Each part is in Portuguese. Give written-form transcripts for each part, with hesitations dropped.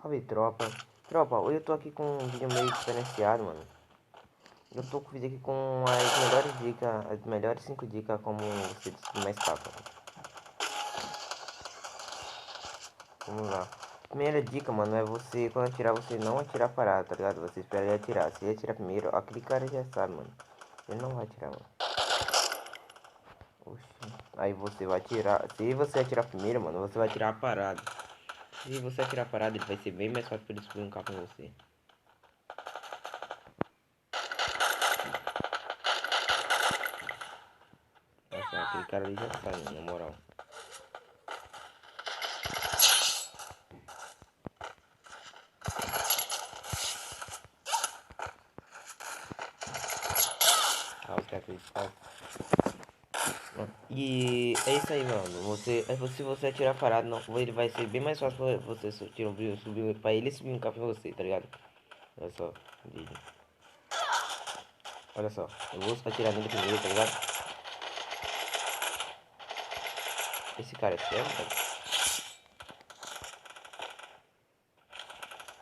Salve, tropa. Tropa, hoje eu tô aqui com um vídeo meio diferenciado, mano. Eu tô com o vídeo aqui com as melhores dicas, as melhores 5 dicas como você destruir mais capa. Vamos lá. Primeira dica, mano, é você, quando atirar, você não atirar parado, tá ligado? Você espera ele atirar. Se ele atirar primeiro, aquele cara já sabe, mano. Ele não vai atirar, mano. Oxi. Aí você vai atirar. Se você atirar primeiro, mano, você vai atirar parado. Se você atirar parado, ele vai ser bem mais fácil pra ele destruir um capa em você. Nossa, aquele cara ali já sabe, mano, na moral. Ah, os caras acreditam. E é isso aí, mano. Se você atirar parado, não, ele vai ser bem mais fácil pra você subir pra ele subir um carro pra você, tá ligado? Olha só, vídeo. Olha só, eu vou atirar nele primeiro, tá ligado? Esse cara é cego, cara.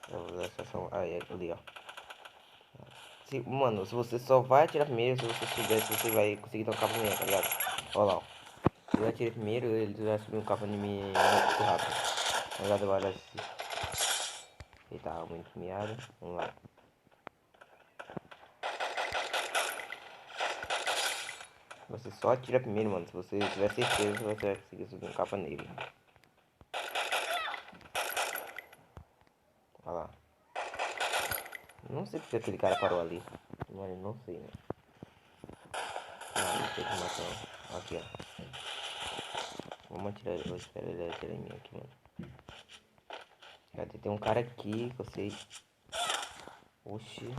Eu vou dar essa ação. Aí, ali, ó. Mano, se você só vai atirar primeiro, se você souber, se você vai conseguir dar um cabo nele, tá ligado? Olha lá, ó. Se eu atirar primeiro, ele vai subir um cabo em mim muito rápido. Tá ligado? Agora, ele tá muito miado. Vamos lá. Você só atira primeiro, mano. Se você tiver certeza, você vai conseguir subir um capa nele. Olha lá. Não sei porque aquele cara parou ali. Mas não sei, né? Não sei como é. Aqui, ó. Vamos atirar ele. Vou esperar ele atirar em mim aqui, mano. Cadê? Tem um cara aqui que eu sei. Oxi.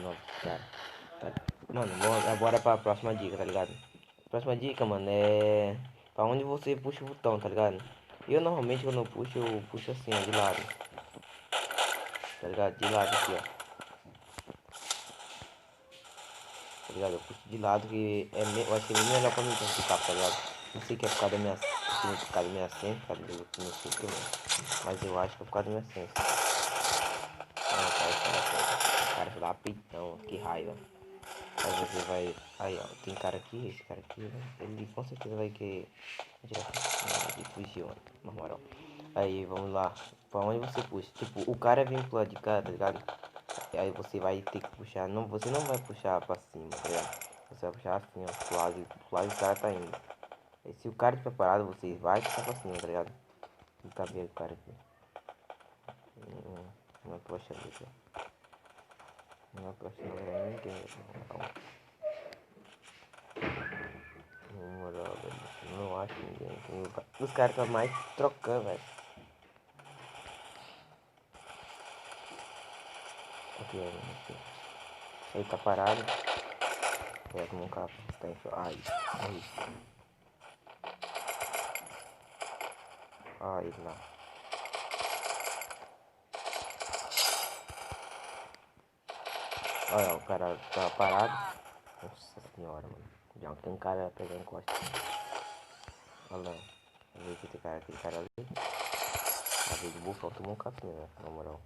Nossa, cara. Tá. Mano, bora pra próxima dica, tá ligado? Próxima dica, mano, é pra onde você puxa o botão, tá ligado? Eu normalmente quando eu puxo assim, ó, de lado. Tá ligado? De lado aqui, ó. Tá ligado? Eu puxo de lado que eu acho que é bem melhor pra mim ficar, tá ligado? Não sei que é por causa da minha. Por causa da minha senha, por causa do não sei o que, mano. Mas eu acho que é por causa da minha senha. Cara, dá peitão, que raiva. Aí você vai. Aí ó, tem cara aqui, esse cara aqui, né? Ele com certeza vai querer de fugir, mano. Na moral. Aí vamos lá. Pra onde você puxa? Tipo, o cara vem pro lado de cá, tá ligado? Aí você vai ter que puxar. Não, você não vai puxar pra cima, tá ligado? Você vai puxar assim, ó, pro lado que o cara tá indo. E se o cara estiver parado, você vai puxar pra cima, tá ligado? O cabelo do cara aqui. Não é poxa ali, ó. Não é poxa, não vai ninguém. Na moral, velho. Não acho ninguém. Os caras tá mais trocando, velho. Aqui, ó. Ele tá parado. Pega um capa. Tá enfiado. Ai, ai. Ai, lá. Olha, o cara tá parado. Nossa senhora, mano. Já tem um cara pegando costa. Olha lá. Olha que tem cara, aquele cara ali. A vez de bufão tomou um café, né? Na moral.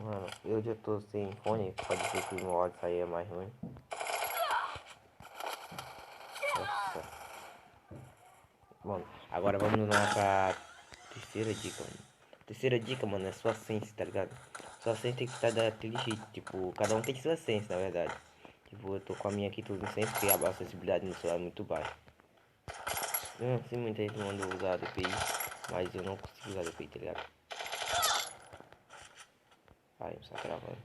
Mano, eu já tô sem fone. Pode ser que o meu áudio saia mais ruim. Nossa. Mano, agora vamos lá pra terceira dica, mano. Terceira dica, mano, é sua sense, tá ligado? Sua sense tem que estar daquele jeito. Tipo, cada um tem sua sense, na verdade. Tipo, eu tô com a minha aqui tudo sem porque a acessibilidade no celular é muito baixa. Eu não sei muita gente manda usar a DPI, mas eu não consigo usar a DPI, tá ligado? Ai, está gravando.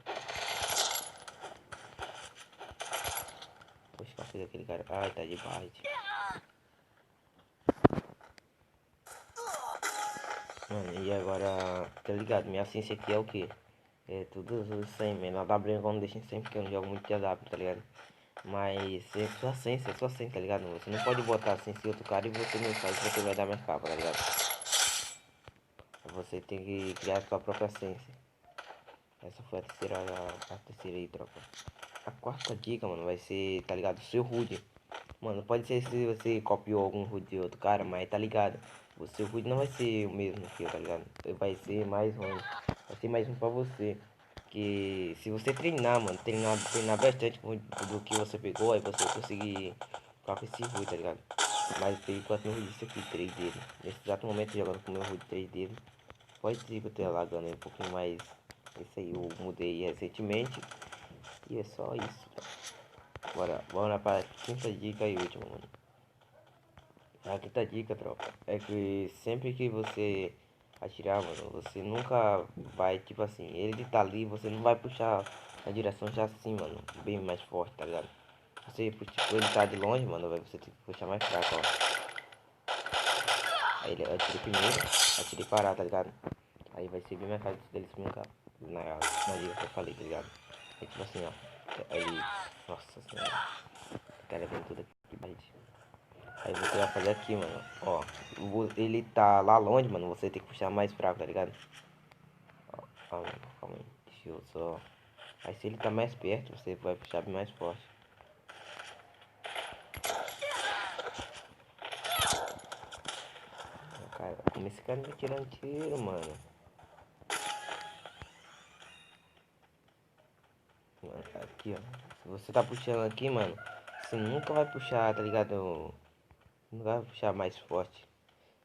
Poxa, passei daquele cara. Ai, tá de bite. Mano, e agora, tá ligado? Minha ciência aqui é o que? É tudo 100, mano. A W eu não deixo em 100 porque eu não jogo muito de AW, tá ligado? Mas é sua senha, tá ligado? Você não pode botar assim se outro cara e você não sabe que você vai dar mais capa, tá ligado? Você tem que criar a sua própria ciência. Essa foi a terceira aí, tropa. A quarta dica, mano, vai ser, tá ligado? O seu HUD. Mano, pode ser se você copiou algum HUD de outro cara, mas tá ligado? O seu HUD não vai ser o mesmo que eu, tá ligado? Vai ser mais um. Vai ser mais um pra você. Que se você treinar, mano, treinar bastante do que você pegou, aí você vai conseguir ficar com esse HUD, tá ligado? Mas por enquanto meu HUD isso aqui, 3 dedos. Nesse exato momento jogando com meu HUD 3 dedos. Pode ser que eu esteja lagando aí um pouquinho mais. Isso aí eu mudei recentemente. E é só isso, tá? Bora lá pra quinta dica e última, mano. A quinta dica, tropa, é que sempre que você atirar, mano, você nunca vai, tipo assim, ele tá ali, você não vai puxar na direção já assim, mano, bem mais forte, tá ligado? Você, tipo, ele tá de longe, mano, você tem que puxar mais fraco, ó. Aí ele atira primeiro, atira e parar, tá ligado? Aí vai ser bem mais fácil dele se brincar na dica que eu falei, tá ligado? É tipo assim, ó. Aí, nossa senhora, o cara vem tudo aqui pra gente. Aí você vai fazer aqui, mano. Ó, ele tá lá longe, mano. Você tem que puxar mais fraco, tá ligado? Ó, calma aí. Deixa eu só. Aí se ele tá mais perto, você vai puxar bem mais forte. Cara, como esse cara tá tirando tiro, mano. Aqui, ó. Se você tá puxando aqui, mano, você nunca vai puxar, tá ligado? Nunca vai puxar mais forte.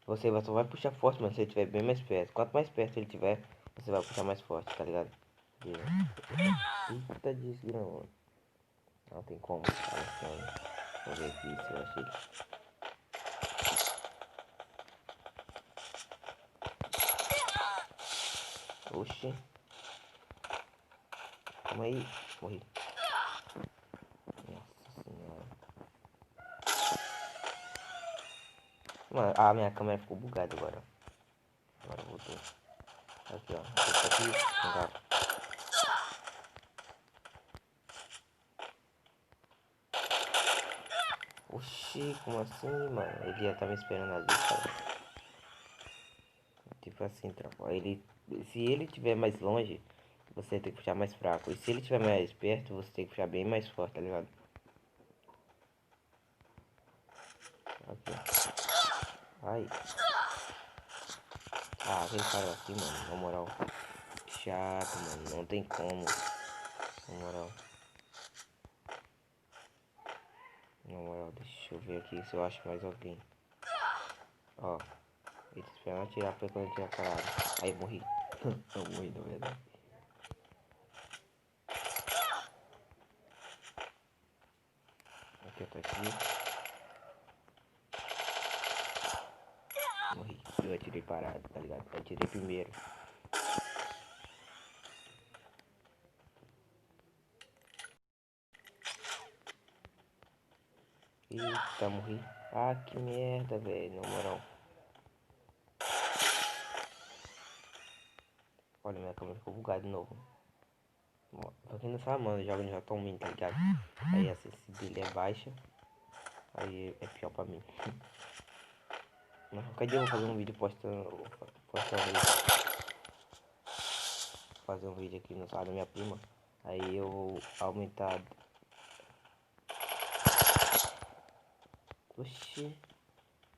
Você só vai puxar forte, mano, se ele estiver bem mais perto. Quanto mais perto ele tiver, você vai puxar mais forte, tá ligado? Eita desgrama, mano. Não tem como. Vamos ver aqui se eu achei. Oxi. Calma aí. Morri. Nossa senhora. Mano, a minha câmera ficou bugada agora. Agora voltou. Aqui, ó. Aqui. Oxi, como assim, mano? Ele já tá me esperando ali, cara. Tipo assim, tropa. Se ele estiver mais longe, você tem que puxar mais fraco. E se ele estiver mais perto, você tem que puxar bem mais forte, tá ligado? Aqui. Ai. Ah, aquele cara aqui, mano. Na moral. Chato, mano. Não tem como. Na moral. Na moral, deixa eu ver aqui se eu acho mais alguém. Ó. Ele esperando atirar pra quando eu tirar parado. Aí morri. Eu morri, na verdade. Aqui eu tô aqui. Morri. Eu atirei parado, tá ligado? Eu atirei primeiro. Eita, morri. Ah, que merda, velho. Na moral. Olha, minha câmera ficou bugada de novo. Pra quem não sabe, mano, eu jogo no J-Min, tá ligado? Aí a acessibilidade dele é baixa. Aí é pior pra mim. Mas qualquer dia eu vou fazer um vídeo fazer um vídeo aqui no celular da minha prima. Aí eu vou aumentar. Oxi.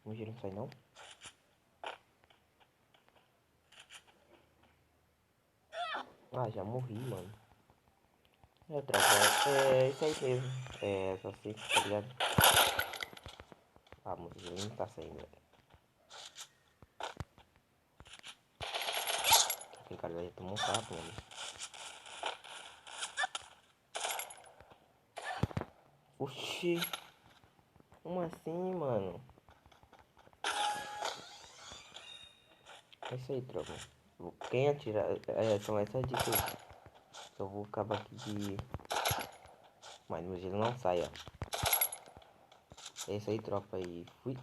O giro não sai não? Ah, já morri, mano. É, troca. É isso aí mesmo. É só assim, tá ligado? Ah, mas ele não tá saindo, velho. Aquele cara já tomou um papo, mano. Oxi. Como assim, mano? É isso aí, troca. Quem atirar. São essas dicas aí. Só vou acabar aqui de. Mas no gelo não sai, ó. É isso aí, tropa. E fui.